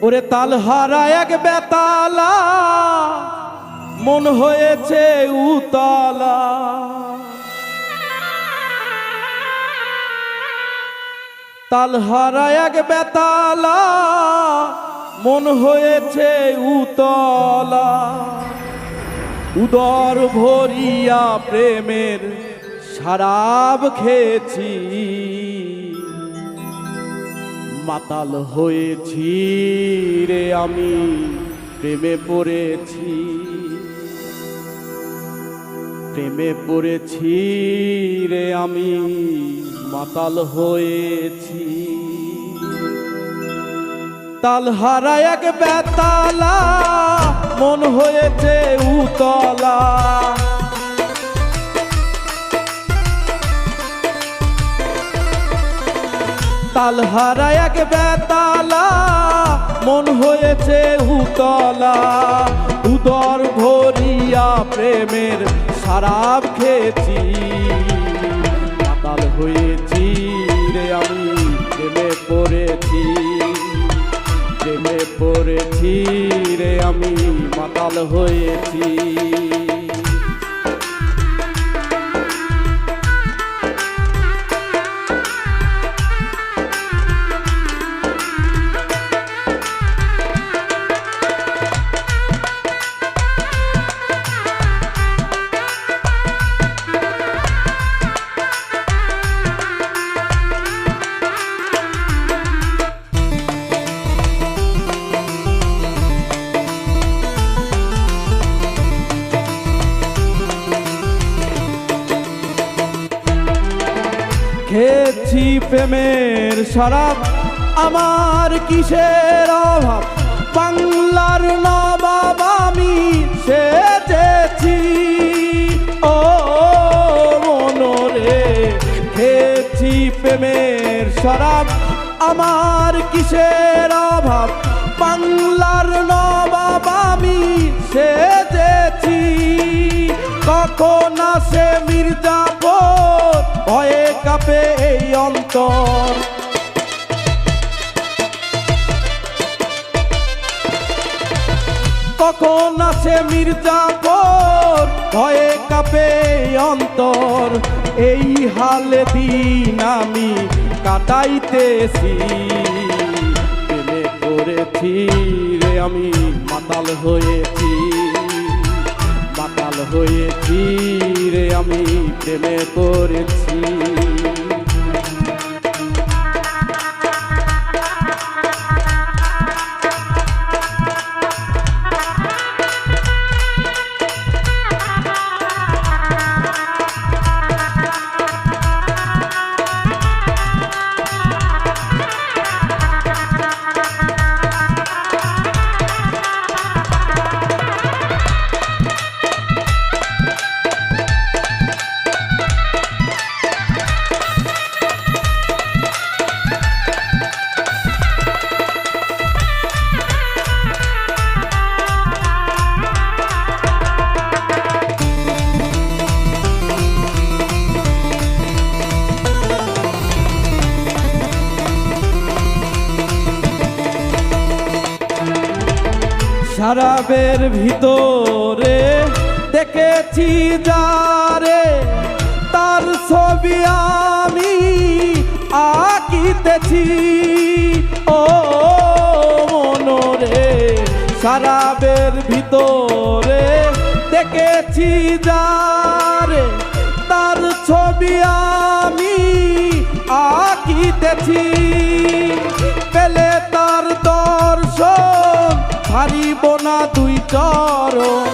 ওরে তালহারা এক বেতালা মন হয়েছে উতলা, তালহারা এক বেতালা মন হয়েছে উতলা। উদর ভরিয়া প্রেমের শরাব খেয়েছি, মাতাল হয়েছি রে আমি প্রেমে পড়েছি, প্রেমে পড়েছি রে আমি মাতাল হয়েছি। তালহারা এক বেতালা মন হয়েছে উতলা, তালহারা এক বেতালা মন হয়েছে উতলা। উদর ভরিয়া প্রেমের শরাব খেয়েছি, মাতাল হয়েছি রে আমি প্রেমে পড়েছি, প্রেমে পড়েছি রে আমি মাতাল হয়েছি। খেয়েছি প্রেমের শরাব আমার কিসের অভাব, বাংলার নবাব আমি সেজেছি ও মনরে। খেয়েছি প্রেমের শরাব আমার কিসের অভাব, বাংলার নবাব আমি সেজেছি। কখন আসে মির্জাপুর ভয়ে কাঁপে এই অন্তর, কখন আসে মির্জাপুর ভয়ে কাঁপে এই অন্তর। এই হালে দিন আমি কাটাইতেছি, প্রেমে পড়েছি রে আমি মাতাল হয়েছি, মাতাল হয়েছি রে আমি প্রেমে পড়েছি। শরাবের ভিতরে দেখেছি যারে, তার ছবি আমি আঁকিতেছি ও মনরে। শরাবের ভিতরে দেখেছি যারে, তার ছবি আমি আঁকিতেছি। পেলে তার দর্শন হারিব না দুই চরণ,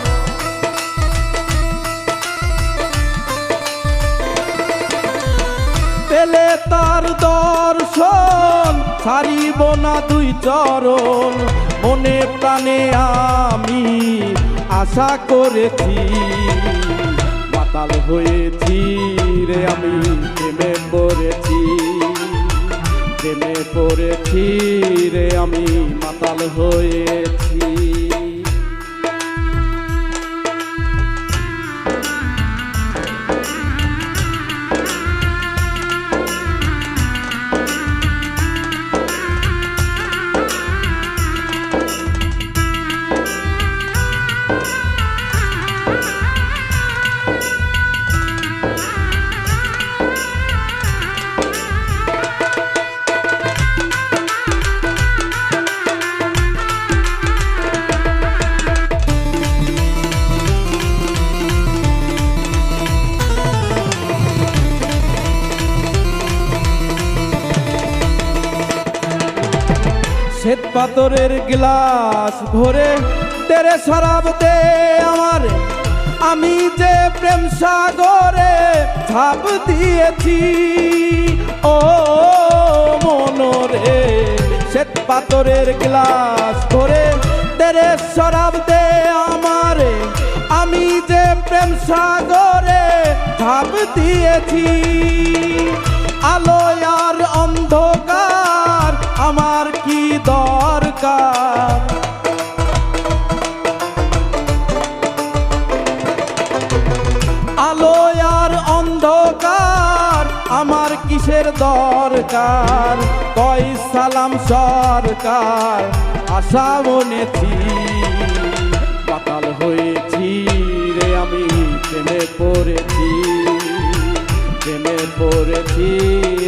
পেলে তার দর্শন ছাড়িব না দুই চরণ। মনে প্রাণে আমি আশা করেছি, মাতাল হয়েছি রে আমি প্রেমে পড়েছি, প্রেমে পড়েছি রে আমি মাতাল হয়েছি। পাথরের গ্লাস ভরে তেরে শরাব দে আমার, আমি যে প্রেম সাগরে ঝাঁপ দিয়েছি। ও মনরে শ্বেত পাথরের গ্লাস ভরে তেরে শরাব দে আমারে, আমি যে প্রেম সাগরে ঝাঁপ দিয়েছি। আলো আর অন্ধকার আমার কি দরকার, আলো আর অন্ধকার আমার কিসের দরকার। কই সালাম সরকার আশা মনেছি, মাতাল হয়েছি রে আমি প্রেমে পড়েছি, প্রেমে পড়েছি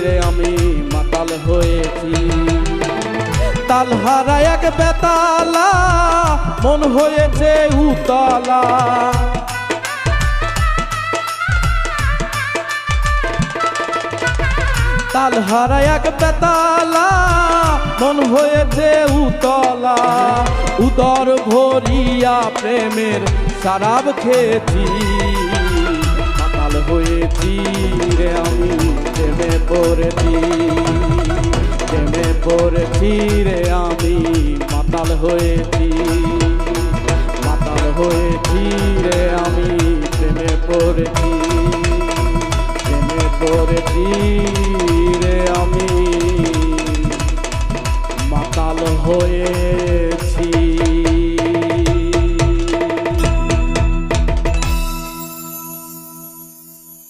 রে আমি মাতাল হয়েছি। তালহারা এক বেতালা মন হয়েছে উতলা, তালহারা এক বেতালা মন হয়েছে উতলা। উদর ভরিয়া প্রেমের শরাব খেয়েছি, মাতাল হয়েছি রে আমি প্রেমে পড়েছি, প্রেমে পড়েছি রে আমি মাতাল হয়েছি, মাতাল হয়েছি রে আমি